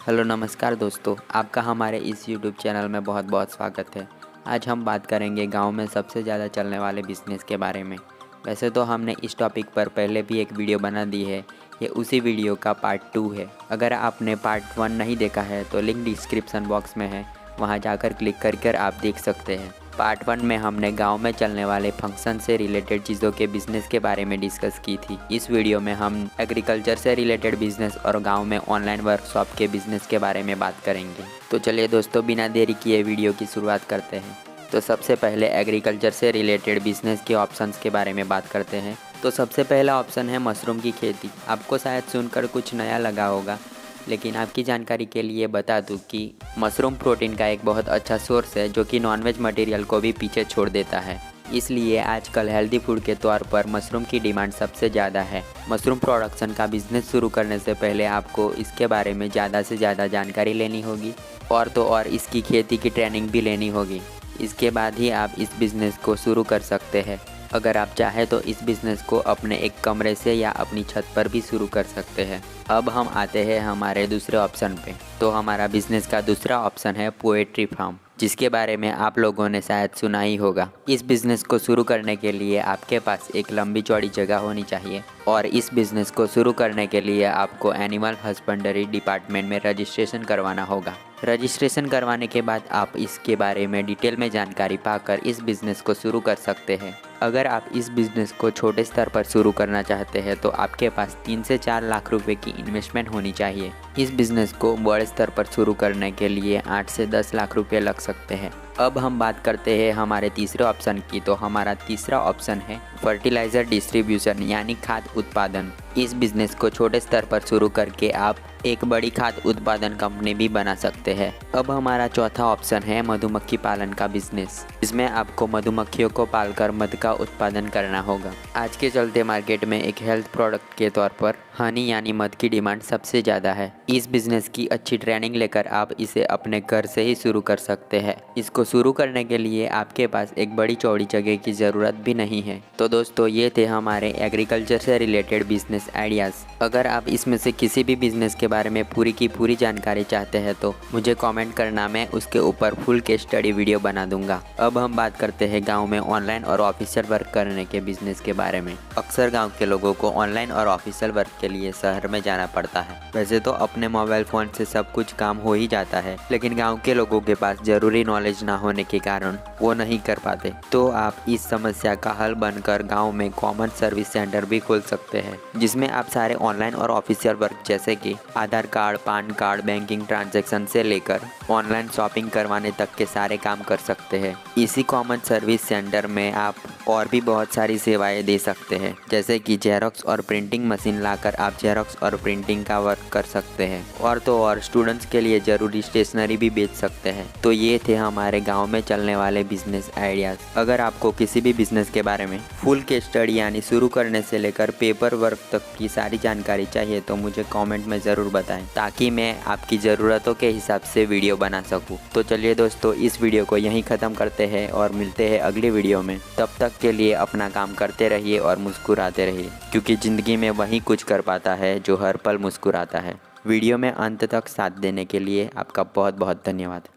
Hello नमस्कार दोस्तों, आपका हमारे इस यूट्यूब चैनल में बहुत बहुत स्वागत है। आज हम बात करेंगे गांव में सबसे ज़्यादा चलने वाले बिज़नेस के बारे में। वैसे तो हमने इस टॉपिक पर पहले भी एक वीडियो बना दी है, ये उसी वीडियो का पार्ट 2 है। अगर आपने पार्ट 1 नहीं देखा है तो लिंक डिस्क्रिप्शन बॉक्स में है, वहाँ जाकर क्लिक कर आप देख सकते हैं। पार्ट 1 में हमने गांव में चलने वाले फंक्शन से रिलेटेड चीज़ों के बिज़नेस के बारे में डिस्कस की थी। इस वीडियो में हम एग्रीकल्चर से रिलेटेड बिज़नेस और गांव में ऑनलाइन वर्कशॉप के बिज़नेस के बारे में बात करेंगे। तो चलिए दोस्तों, बिना देरी किए वीडियो की शुरुआत करते हैं। तो सबसे पहले एग्रीकल्चर से रिलेटेड बिज़नेस के ऑप्शंस के बारे में बात करते हैं। तो सबसे पहला ऑप्शन है मशरूम की खेती। आपको शायद सुनकर कुछ नया लगा होगा, लेकिन आपकी जानकारी के लिए बता दूं कि मशरूम प्रोटीन का एक बहुत अच्छा सोर्स है जो कि नॉनवेज मटेरियल को भी पीछे छोड़ देता है। इसलिए आजकल हेल्दी फूड के तौर पर मशरूम की डिमांड सबसे ज़्यादा है। मशरूम प्रोडक्शन का बिज़नेस शुरू करने से पहले आपको इसके बारे में ज़्यादा से ज़्यादा जानकारी लेनी होगी और तो और इसकी खेती की ट्रेनिंग भी लेनी होगी। इसके बाद ही आप इस बिज़नेस को शुरू कर सकते हैं। अगर आप चाहें तो इस बिज़नेस को अपने एक कमरे से या अपनी छत पर भी शुरू कर सकते हैं। अब हम आते हैं हमारे दूसरे ऑप्शन पे। तो हमारा बिज़नेस का दूसरा ऑप्शन है पोएट्री फार्म, जिसके बारे में आप लोगों ने शायद सुना ही होगा। इस बिज़नेस को शुरू करने के लिए आपके पास एक लंबी चौड़ी जगह होनी चाहिए और इस बिज़नेस को शुरू करने के लिए आपको एनिमल हस्बेंड्री डिपार्टमेंट में रजिस्ट्रेशन करवाना होगा। रजिस्ट्रेशन करवाने के बाद आप इसके बारे में डिटेल में जानकारी पाकर इस बिज़नेस को शुरू कर सकते हैं। अगर आप इस बिज़नेस को छोटे स्तर पर शुरू करना चाहते हैं तो आपके पास 3 से 4 लाख रुपए की इन्वेस्टमेंट होनी चाहिए। इस बिज़नेस को बड़े स्तर पर शुरू करने के लिए 8 से 10 लाख रुपए लग सकते हैं। अब हम बात करते हैं हमारे तीसरे ऑप्शन की। तो हमारा तीसरा ऑप्शन है फर्टिलाइज़र डिस्ट्रीब्यूशन यानी खाद उत्पादन। इस बिज़नेस को छोटे स्तर पर शुरू करके आप एक बड़ी खाद उत्पादन कंपनी भी बना सकते हैं। अब हमारा चौथा ऑप्शन है मधुमक्खी पालन का बिज़नेस। इसमें आपको मधुमक्खियों को पालकर मध का उत्पादन करना होगा। आज के चलते मार्केट में एक हेल्थ प्रोडक्ट के तौर पर हनी यानी मध की डिमांड सबसे ज़्यादा है। इस बिज़नेस की अच्छी ट्रेनिंग लेकर आप इसे अपने घर से ही शुरू कर सकते हैं। इसको शुरू करने के लिए आपके पास एक बड़ी चौड़ी जगह की ज़रूरत भी नहीं है। तो दोस्तों, ये थे हमारे एग्रीकल्चर से रिलेटेड बिज़नेस आइडियाज़। अगर आप इसमें से किसी भी बिज़नेस के बारे में पूरी की पूरी जानकारी चाहते हैं तो मुझे कमेंट करना, मैं उसके ऊपर फुल केस स्टडी वीडियो बना दूंगा। अब हम बात करते हैं गांव में ऑनलाइन और ऑफिशियल वर्क करने के बिज़नेस के बारे में। अक्सर गांव के लोगों को ऑनलाइन और ऑफिशियल वर्क के लिए शहर में जाना पड़ता है। वैसे तो अपने मोबाइल फ़ोन से सब कुछ काम हो ही जाता है, लेकिन गाँव के लोगों के पास ज़रूरी नॉलेज ना होने के कारण वो नहीं कर पाते। तो आप इस समस्या का हल बनकर गाँव में कॉमन सर्विस सेंटर भी खोल सकते हैं, जिसमें आप सारे ऑनलाइन और ऑफिशियल वर्क जैसे कि Aadhaar card, PAN card, banking transaction से लेकर ऑनलाइन शॉपिंग करवाने तक के सारे काम कर सकते हैं। इसी कॉमन सर्विस सेंटर में आप और भी बहुत सारी सेवाएं दे सकते हैं, जैसे कि जेरोक्स और प्रिंटिंग मशीन लाकर आप जेरोक्स और प्रिंटिंग का वर्क कर सकते हैं और तो और स्टूडेंट्स के लिए ज़रूरी स्टेशनरी भी बेच सकते हैं। तो ये थे हमारे गाँव में चलने वाले बिजनेस आइडियाज़। अगर आपको किसी भी बिजनेस के बारे में फुल केस स्टडी यानी शुरू करने से लेकर पेपर वर्क तक की सारी जानकारी चाहिए तो मुझे कमेंट में ज़रूर बताएं, ताकि मैं आपकी ज़रूरतों के हिसाब से वीडियो बना सकूं। तो चलिए दोस्तों, इस वीडियो को यहीं ख़त्म करते हैं और मिलते हैं अगली वीडियो में। तब तक के लिए अपना काम करते रहिए और मुस्कुराते रहिए, क्योंकि ज़िंदगी में वही कुछ कर पाता है जो हर पल मुस्कुराता है। वीडियो में अंत तक साथ देने के लिए आपका बहुत बहुत धन्यवाद।